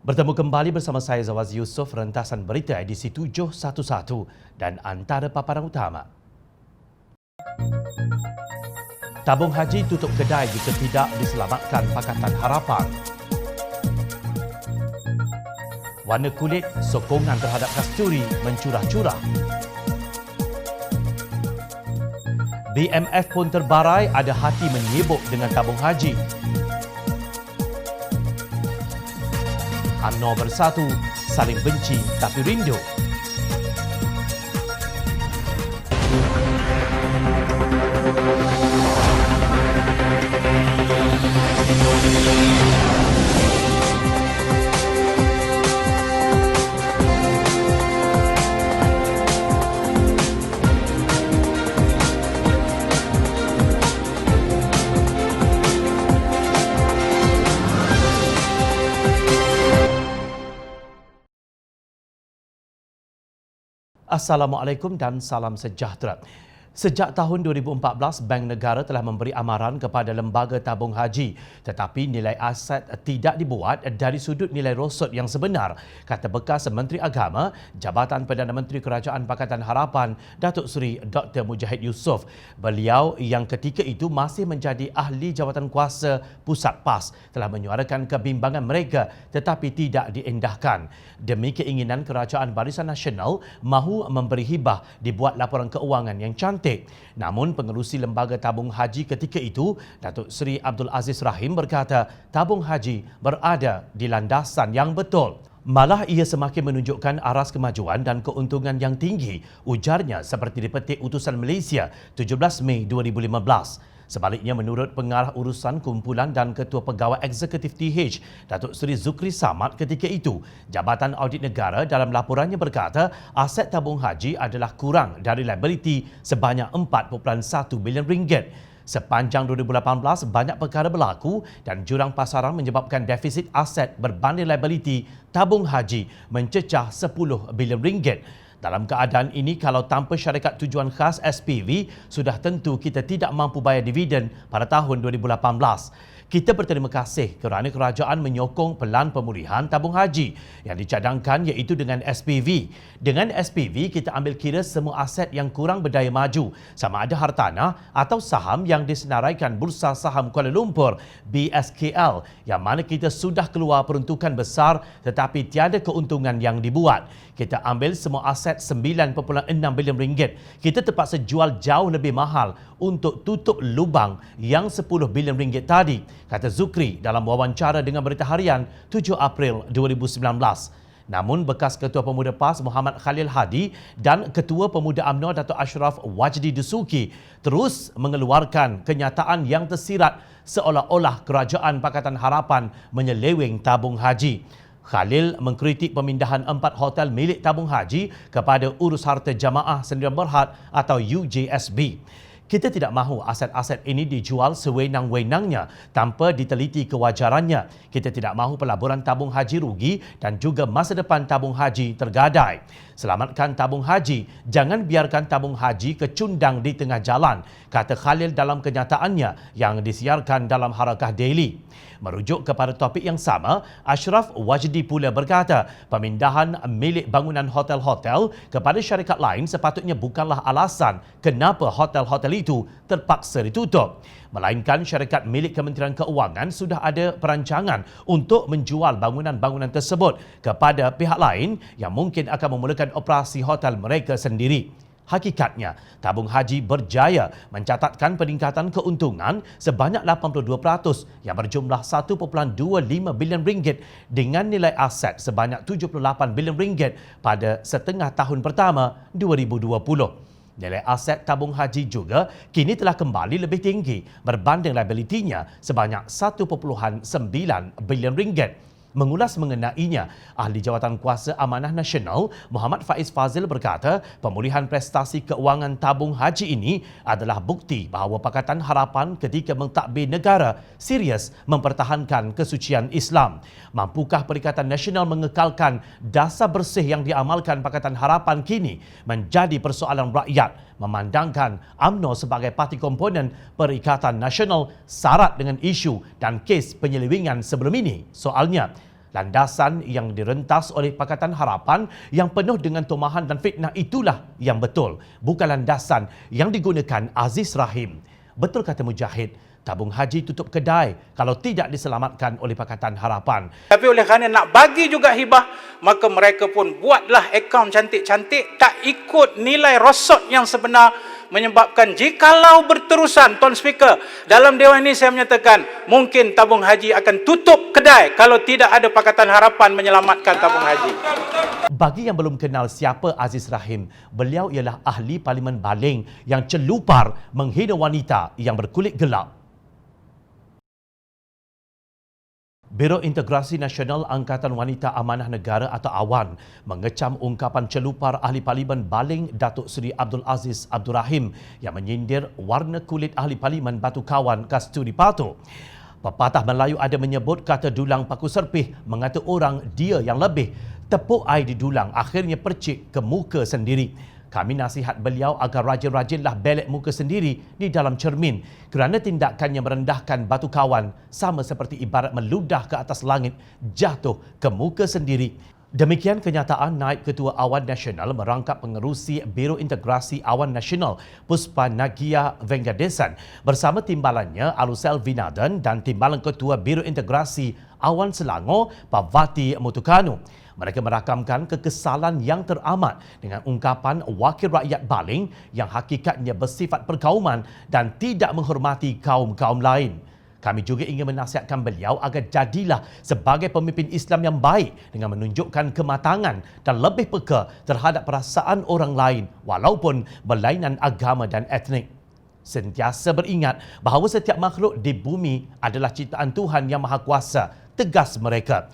Bertemu kembali bersama saya Zawaz Yusof, rentasan berita edisi 711 dan antara paparan utama. Tabung haji tutup kedai jika tidak diselamatkan Pakatan Harapan. Warna kulit, sokongan terhadap kasturi mencurah-curah. BMF pun terbarai ada hati menyibuk dengan tabung haji. UMNO bersatu, saling benci tapi rindu. Assalamualaikum dan salam sejahtera. Sejak tahun 2014, Bank Negara telah memberi amaran kepada lembaga tabung haji tetapi nilai aset tidak dibuat dari sudut nilai rosot yang sebenar, kata bekas Menteri Agama Jabatan Perdana Menteri Kerajaan Pakatan Harapan Datuk Seri Dr. Mujahid Yusof. Beliau yang ketika itu masih menjadi ahli jawatan kuasa Pusat PAS telah menyuarakan kebimbangan mereka tetapi tidak diendahkan. Demi keinginan Kerajaan Barisan Nasional mahu memberi hibah dibuat laporan keuangan yang cantik. Namun pengerusi lembaga tabung haji ketika itu, Datuk Seri Abdul Aziz Rahim berkata tabung haji berada di landasan yang betul. Malah ia semakin menunjukkan aras kemajuan dan keuntungan yang tinggi, ujarnya seperti dipetik utusan Malaysia 17 Mei 2015. Sebaliknya, menurut pengarah urusan kumpulan dan Ketua Pegawai Eksekutif TH, Datuk Seri Zukri Samad ketika itu, Jabatan Audit Negara dalam laporannya berkata aset tabung haji adalah kurang dari liability sebanyak 4.1 bilion ringgit. Sepanjang 2018, banyak perkara berlaku dan jurang pasaran menyebabkan defisit aset berbanding liability tabung haji mencecah 10 bilion ringgit. Dalam keadaan ini, kalau tanpa syarikat tujuan khas SPV, sudah tentu kita tidak mampu bayar dividen pada tahun 2018. Kita berterima kasih kerana kerajaan menyokong pelan pemulihan tabung haji yang dicadangkan iaitu dengan SPV. Dengan SPV, kita ambil kira semua aset yang kurang berdaya maju, sama ada hartanah atau saham yang disenaraikan Bursa Saham Kuala Lumpur BSKL, yang mana kita sudah keluar peruntukan besar tetapi tiada keuntungan yang dibuat. Kita ambil semua aset 9.6 bilion ringgit. Kita terpaksa jual jauh lebih mahal untuk tutup lubang yang 10 bilion ringgit tadi, kata Zukri dalam wawancara dengan Berita Harian 7 April 2019. Namun bekas Ketua Pemuda PAS Muhammad Khalil Hadi dan Ketua Pemuda UMNO Datuk Ashraf Wajdi Dusuki terus mengeluarkan kenyataan yang tersirat seolah-olah Kerajaan Pakatan Harapan menyeleweng tabung haji. Khalil mengkritik pemindahan 4 hotel milik tabung haji kepada Urus Harta Jamaah Sendirian Berhad atau UJSB. Kita tidak mahu aset-aset ini dijual sewenang-wenangnya tanpa diteliti kewajarannya. Kita tidak mahu pelaburan tabung haji rugi dan juga masa depan tabung haji tergadai. Selamatkan tabung haji, jangan biarkan tabung haji kecundang di tengah jalan, kata Khalil dalam kenyataannya yang disiarkan dalam Harakah Daily. Merujuk kepada topik yang sama, Ashraf Wajdi pula berkata pemindahan milik bangunan hotel-hotel kepada syarikat lain sepatutnya bukanlah alasan kenapa hotel-hotel itu terpaksa ditutup. Melainkan syarikat milik Kementerian Keuangan sudah ada perancangan untuk menjual bangunan-bangunan tersebut kepada pihak lain yang mungkin akan memulakan operasi hotel mereka sendiri. Hakikatnya, tabung haji berjaya mencatatkan peningkatan keuntungan sebanyak 82% yang berjumlah 1.25 bilion ringgit dengan nilai aset sebanyak 78 bilion ringgit pada setengah tahun pertama 2020. Nilai aset tabung haji juga kini telah kembali lebih tinggi berbanding liability-nya sebanyak 1.9 bilion ringgit. Mengulas mengenainya, Ahli Jawatan Kuasa Amanah Nasional Muhammad Faiz Fazil berkata pemulihan prestasi keuangan tabung haji ini adalah bukti bahawa Pakatan Harapan ketika mentadbir negara serius mempertahankan kesucian Islam. Mampukah Perikatan Nasional mengekalkan dasar bersih yang diamalkan Pakatan Harapan kini menjadi persoalan rakyat, memandangkan UMNO sebagai parti komponen Perikatan Nasional syarat dengan isu dan kes penyelewengan sebelum ini? Soalnya, Landasan yang direntas oleh Pakatan Harapan yang penuh dengan tomahan dan fitnah itulah yang betul, bukan landasan yang digunakan Aziz Rahim. Betul kata Mujahid, tabung haji tutup kedai kalau tidak diselamatkan oleh Pakatan Harapan. Tapi oleh kerana nak bagi juga hibah, maka mereka pun buatlah akaun cantik-cantik, tak ikut nilai rosot yang sebenar, menyebabkan jikalau berterusan, Tuan Speaker, dalam Dewan ini saya menyatakan mungkin tabung haji akan tutup kedai kalau tidak ada Pakatan Harapan menyelamatkan tabung haji. Bagi yang belum kenal siapa Aziz Rahim, beliau ialah ahli Parlimen Baling yang celupar menghina wanita yang berkulit gelap. Biro Integrasi Nasional Angkatan Wanita Amanah Negara atau AWAN mengecam ungkapan celupar Ahli Parlimen Baling Datuk Seri Abdul Aziz Abdul Rahim yang menyindir warna kulit Ahli Parlimen Batu Kawan Kasturi Pato. Pepatah Melayu ada menyebut kata dulang paku serpih mengata orang dia yang lebih. Tepuk air di dulang akhirnya percik ke muka sendiri. Kami nasihat beliau agar rajin-rajinlah belik muka sendiri di dalam cermin kerana tindakannya merendahkan Batu Kawan sama seperti ibarat meludah ke atas langit jatuh ke muka sendiri. Demikian kenyataan Naib Ketua Awan Nasional merangkap pengerusi Biro Integrasi Awan Nasional Puspa Nagia Vengadesan bersama timbalannya Alusel Vinadan dan timbalan Ketua Biro Integrasi Awan Selangor Pavati Mutukanu. Mereka merakamkan kekesalan yang teramat dengan ungkapan wakil rakyat Baling yang hakikatnya bersifat perkauman dan tidak menghormati kaum-kaum lain. Kami juga ingin menasihatkan beliau agar jadilah sebagai pemimpin Islam yang baik dengan menunjukkan kematangan dan lebih peka terhadap perasaan orang lain walaupun berlainan agama dan etnik. Sentiasa beringat bahawa setiap makhluk di bumi adalah ciptaan Tuhan Yang Maha Kuasa, tegas mereka.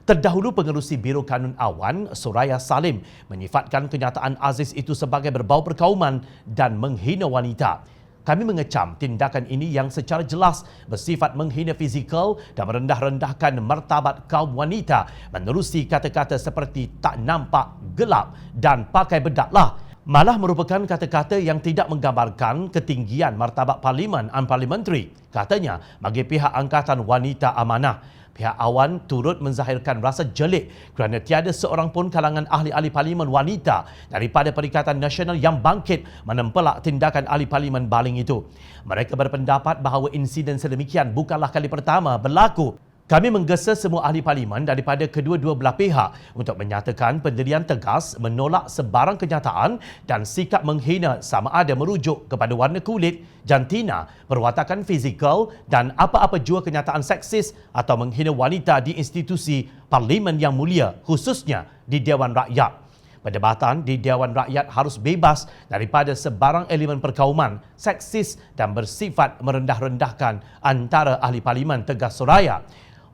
Terdahulu pengerusi Biro Kanun Awan, Suraya Salim, menyifatkan kenyataan Aziz itu sebagai berbau perkauman dan menghina wanita. Kami mengecam tindakan ini yang secara jelas bersifat menghina fizikal dan merendah-rendahkan martabat kaum wanita menerusi kata-kata seperti tak nampak, gelap dan pakai bedaklah. Malah merupakan kata-kata yang tidak menggambarkan ketinggian martabat parlimen unparliamentary. Katanya, bagi pihak Angkatan Wanita Amanah, pihak Awan turut menzahirkan rasa jelik kerana tiada seorang pun kalangan ahli-ahli parlimen wanita daripada Perikatan Nasional yang bangkit menempelak tindakan ahli parlimen Baling itu. Mereka berpendapat bahawa insiden sedemikian bukanlah kali pertama berlaku. Kami menggesa semua ahli parlimen daripada kedua-dua belah pihak untuk menyatakan pendirian tegas menolak sebarang kenyataan dan sikap menghina sama ada merujuk kepada warna kulit, jantina, perwatakan fizikal dan apa-apa jua kenyataan seksis atau menghina wanita di institusi parlimen yang mulia, khususnya di Dewan Rakyat. Perdebatan di Dewan Rakyat harus bebas daripada sebarang elemen perkauman, seksis dan bersifat merendah-rendahkan antara ahli parlimen, tegas Suraya.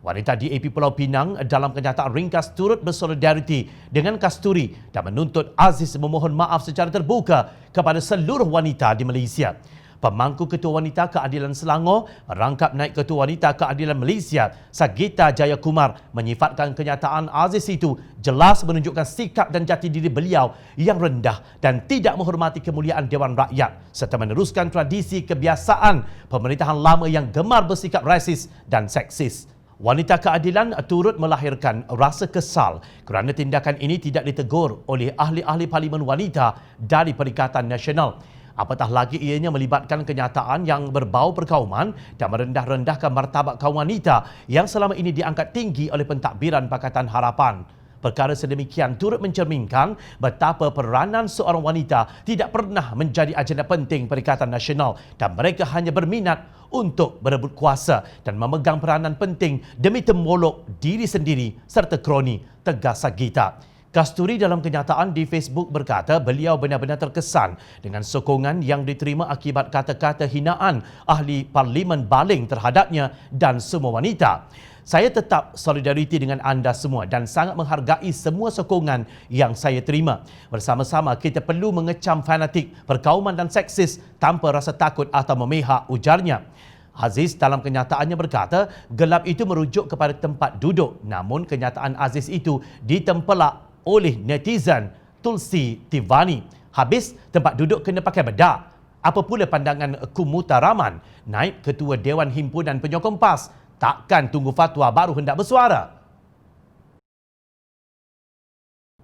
Wanita DAP Pulau Pinang dalam kenyataan ringkas turut bersolidariti dengan Kasturi dan menuntut Aziz memohon maaf secara terbuka kepada seluruh wanita di Malaysia. Pemangku Ketua Wanita Keadilan Selangor merangkap Naib Ketua Wanita Keadilan Malaysia, Sagita Jayakumar, menyifatkan kenyataan Aziz itu jelas menunjukkan sikap dan jati diri beliau yang rendah dan tidak menghormati kemuliaan Dewan Rakyat serta meneruskan tradisi kebiasaan pemerintahan lama yang gemar bersikap rasis dan seksis. Wanita Keadilan turut melahirkan rasa kesal kerana tindakan ini tidak ditegur oleh ahli-ahli parlimen wanita dari Perikatan Nasional. Apatah lagi ianya melibatkan kenyataan yang berbau perkauman dan merendah-rendahkan martabat kaum wanita yang selama ini diangkat tinggi oleh pentadbiran Pakatan Harapan. Perkara sedemikian turut mencerminkan betapa peranan seorang wanita tidak pernah menjadi agenda penting Perikatan Nasional dan mereka hanya berminat untuk berebut kuasa dan memegang peranan penting demi temolok diri sendiri serta kroni, tegas Sagita. Kasturi dalam kenyataan di Facebook berkata beliau benar-benar terkesan dengan sokongan yang diterima akibat kata-kata hinaan ahli parlimen Baling terhadapnya dan semua wanita. Saya tetap solidariti dengan anda semua dan sangat menghargai semua sokongan yang saya terima. Bersama-sama kita perlu mengecam fanatik, perkauman dan seksis tanpa rasa takut atau memihak, ujarnya. Aziz dalam kenyataannya berkata gelap itu merujuk kepada tempat duduk, namun kenyataan Aziz itu ditempelak oleh netizen Tulsi Tivani. Habis tempat duduk kena pakai bedak. Apa pula pandangan Kumutaraman, Naib Ketua Dewan Himpunan Penyokong PAS? Takkan tunggu fatwa baru hendak bersuara?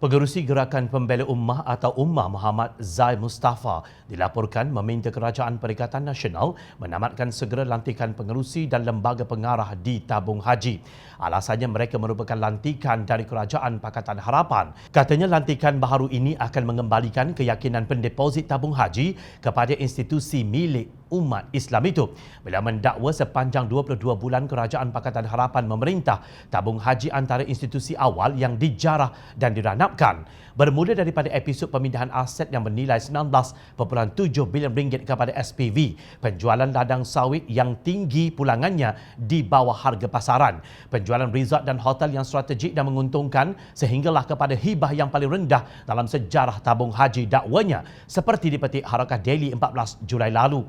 Pengerusi Gerakan Pembela Ummah atau Ummah Muhammad Zai Mustafa dilaporkan meminta Kerajaan Perikatan Nasional menamatkan segera lantikan pengerusi dan lembaga pengarah di tabung haji. Alasannya mereka merupakan lantikan dari Kerajaan Pakatan Harapan. Katanya lantikan baharu ini akan mengembalikan keyakinan pendeposit tabung haji kepada institusi milik umat Islam itu. Beliau mendakwa sepanjang 22 bulan Kerajaan Pakatan Harapan memerintah, tabung haji antara institusi awal yang dijarah dan diranapkan. Bermula daripada episod pemindahan aset yang bernilai 19.7 bilion ringgit kepada SPV, penjualan ladang sawit yang tinggi pulangannya di bawah harga pasaran, penjualan resort dan hotel yang strategik dan menguntungkan sehinggalah kepada hibah yang paling rendah dalam sejarah tabung haji, dakwanya seperti dipetik Harakah Daily 14 Julai lalu.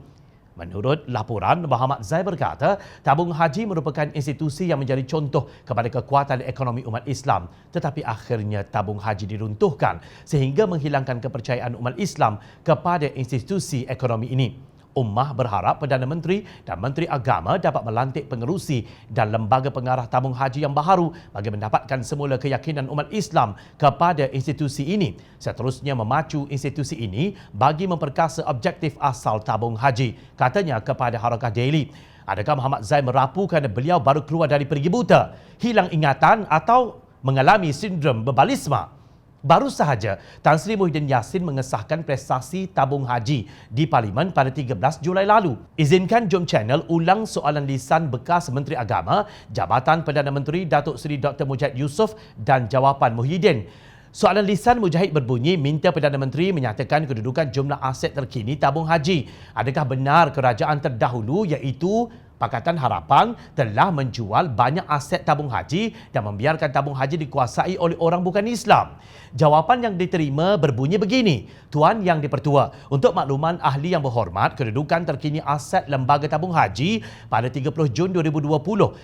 Menurut laporan, Muhammad Zai berkata, tabung haji merupakan institusi yang menjadi contoh kepada kekuatan ekonomi umat Islam, tetapi akhirnya tabung haji diruntuhkan sehingga menghilangkan kepercayaan umat Islam kepada institusi ekonomi ini. Ummah berharap Perdana Menteri dan Menteri Agama dapat melantik pengerusi dan lembaga pengarah tabung haji yang baharu bagi mendapatkan semula keyakinan umat Islam kepada institusi ini. Seterusnya memacu institusi ini bagi memperkasa objektif asal tabung haji, katanya kepada Harakah Daily. Adakah Muhammad Zai merapu kerana beliau baru keluar dari perigi buta, hilang ingatan atau mengalami sindrom berbalisma? Baru sahaja, Tan Sri Muhyiddin Yassin mengesahkan prestasi tabung haji di Parlimen pada 13 Julai lalu. Izinkan Jom Channel ulang soalan lisan bekas Menteri Agama, Jabatan Perdana Menteri Datuk Seri Dr. Mujahid Yusof dan jawapan Muhyiddin. Soalan lisan Mujahid berbunyi, minta Perdana Menteri menyatakan kedudukan jumlah aset terkini tabung haji. Adakah benar kerajaan terdahulu iaitu Pakatan Harapan telah menjual banyak aset tabung haji dan membiarkan tabung haji dikuasai oleh orang bukan Islam? Jawapan yang diterima berbunyi begini, Tuan Yang Dipertua, untuk makluman ahli yang berhormat, kedudukan terkini aset lembaga tabung haji pada 30 Jun 2020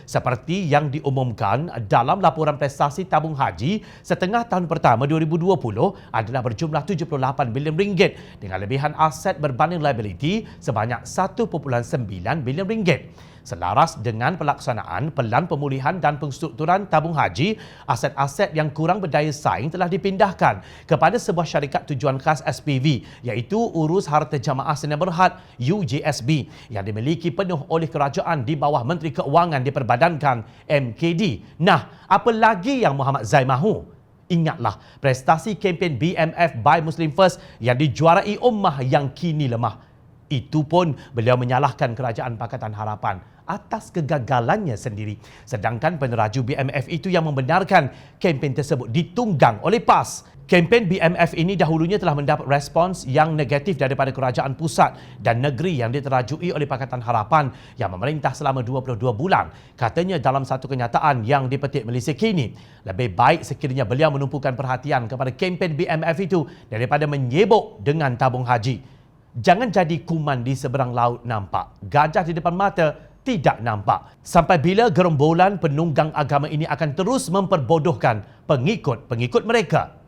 seperti yang diumumkan dalam laporan prestasi tabung haji setengah tahun pertama 2020 adalah berjumlah 78 bilion ringgit dengan lebihan aset berbanding liability sebanyak 1.9 bilion ringgit. Selaras dengan pelaksanaan pelan pemulihan dan penstrukturan tabung haji, aset-aset yang kurang berdaya saing telah dipindahkan kepada sebuah syarikat tujuan khas SPV iaitu Urus Harta Jamaah Sdn Bhd UJSB yang dimiliki penuh oleh kerajaan di bawah Menteri Keuangan diperbadankan MKD. Nah, apa lagi yang Muhammad Zai mahu? Ingatlah prestasi kempen BMF Buy Muslim First yang dijuarai ummah yang kini lemah. Itu pun beliau menyalahkan Kerajaan Pakatan Harapan atas kegagalannya sendiri. Sedangkan peneraju BMF itu yang membenarkan kempen tersebut ditunggang oleh PAS. Kempen BMF ini dahulunya telah mendapat respons yang negatif daripada kerajaan pusat dan negeri yang diterajui oleh Pakatan Harapan yang memerintah selama 22 bulan. Katanya dalam satu kenyataan yang dipetik Malaysia Kini, lebih baik sekiranya beliau menumpukan perhatian kepada kempen BMF itu daripada menyebok dengan tabung haji. Jangan jadi kuman di seberang laut nampak, gajah di depan mata tidak nampak. Sampai bila gerombolan penunggang agama ini akan terus memperbodohkan pengikut-pengikut mereka?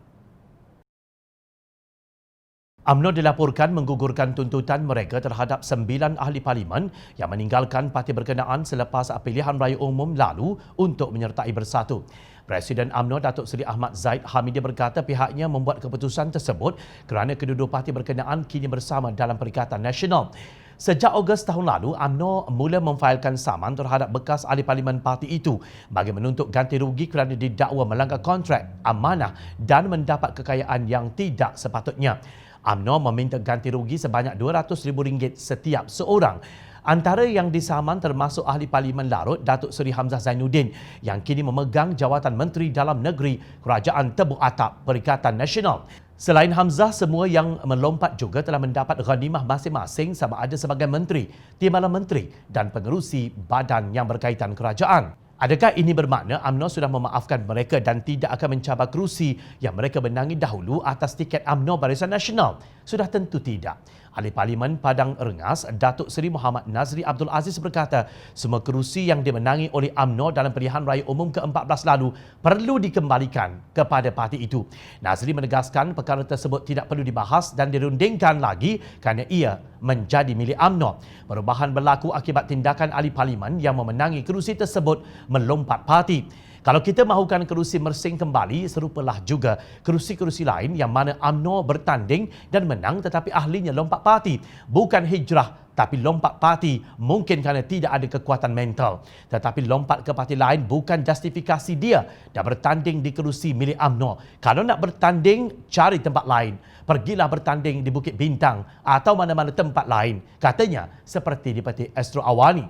UMNO dilaporkan menggugurkan tuntutan mereka terhadap 9 ahli parlimen yang meninggalkan parti berkenaan selepas pilihan raya umum lalu untuk menyertai Bersatu. Presiden UMNO Datuk Seri Ahmad Zaid Hamidi berkata pihaknya membuat keputusan tersebut kerana kedua-dua parti berkenaan kini bersama dalam Perikatan Nasional. Sejak Ogos tahun lalu, UMNO mula memfailkan saman terhadap bekas ahli parlimen parti itu bagi menuntut ganti rugi kerana didakwa melanggar kontrak, amanah dan mendapat kekayaan yang tidak sepatutnya. UMNO meminta ganti rugi sebanyak RM200,000 setiap seorang. Antara yang disaman termasuk ahli parlimen Larut Datuk Seri Hamzah Zainuddin yang kini memegang jawatan Menteri Dalam Negeri Kerajaan Tebuk Atap Perikatan Nasional. Selain Hamzah, semua yang melompat juga telah mendapat ghanimah masing-masing sama ada sebagai menteri, timbalan menteri dan pengerusi badan yang berkaitan kerajaan. Adakah ini bermakna UMNO sudah memaafkan mereka dan tidak akan mencabar kerusi yang mereka menangi dahulu atas tiket UMNO Barisan Nasional? Sudah tentu tidak. Ahli Parlimen Padang Rengas, Datuk Seri Muhammad Nazri Abdul Aziz berkata, semua kerusi yang dimenangi oleh UMNO dalam pilihan raya umum ke-14 lalu perlu dikembalikan kepada parti itu. Nazri menegaskan perkara tersebut tidak perlu dibahas dan dirundingkan lagi kerana ia menjadi milik UMNO. Perubahan berlaku akibat tindakan ahli parlimen yang memenangi kerusi tersebut melompat parti. Kalau kita mahukan kerusi Mersing kembali, serupalah juga kerusi-kerusi lain yang mana UMNO bertanding dan menang tetapi ahlinya lompat parti. Bukan hijrah, tapi lompat parti mungkin kerana tidak ada kekuatan mental. Tetapi lompat ke parti lain bukan justifikasi dia dah bertanding di kerusi milik UMNO. Kalau nak bertanding, cari tempat lain. Pergilah bertanding di Bukit Bintang atau mana-mana tempat lain. Katanya seperti di Peti Astro Awani.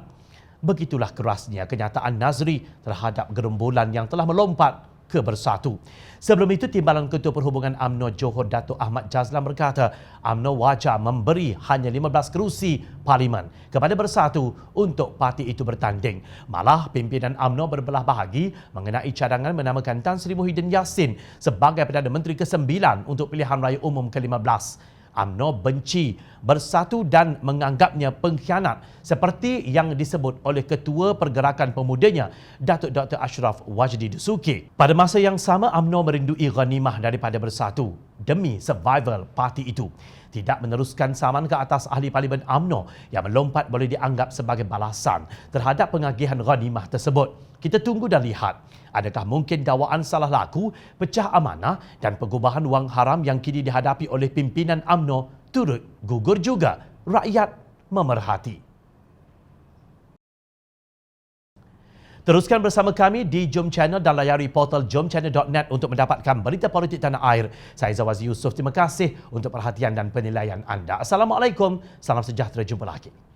Begitulah kerasnya kenyataan Nazri terhadap gerombolan yang telah melompat ke Bersatu. Sebelum itu, Timbalan Ketua Perhubungan UMNO Johor Datuk Ahmad Jazlan berkata UMNO wajar memberi hanya 15 kerusi Parlimen kepada Bersatu untuk parti itu bertanding. Malah pimpinan UMNO berbelah bahagi mengenai cadangan menamakan Tan Sri Muhyiddin Yassin sebagai Perdana Menteri ke-9 untuk pilihan raya umum ke-15. UMNO benci Bersatu dan menganggapnya pengkhianat seperti yang disebut oleh Ketua Pergerakan Pemudanya Datuk Dr. Ashraf Wajdi Dusuki. Pada masa yang sama, UMNO merindui ghanimah daripada Bersatu demi survival parti itu. Tidak meneruskan saman ke atas ahli Parlimen UMNO yang melompat boleh dianggap sebagai balasan terhadap pengagihan ghanimah tersebut. Kita tunggu dan lihat. Adakah mungkin dakwaan salah laku, pecah amanah dan pengubahan wang haram yang kini dihadapi oleh pimpinan UMNO turut gugur juga? Rakyat memerhati. Teruskan bersama kami di Jom Channel dan layari portal jomchannel.net untuk mendapatkan berita politik tanah air. Saya Zawazi Yusof, terima kasih untuk perhatian dan penilaian anda. Assalamualaikum, salam sejahtera, jumpa lagi.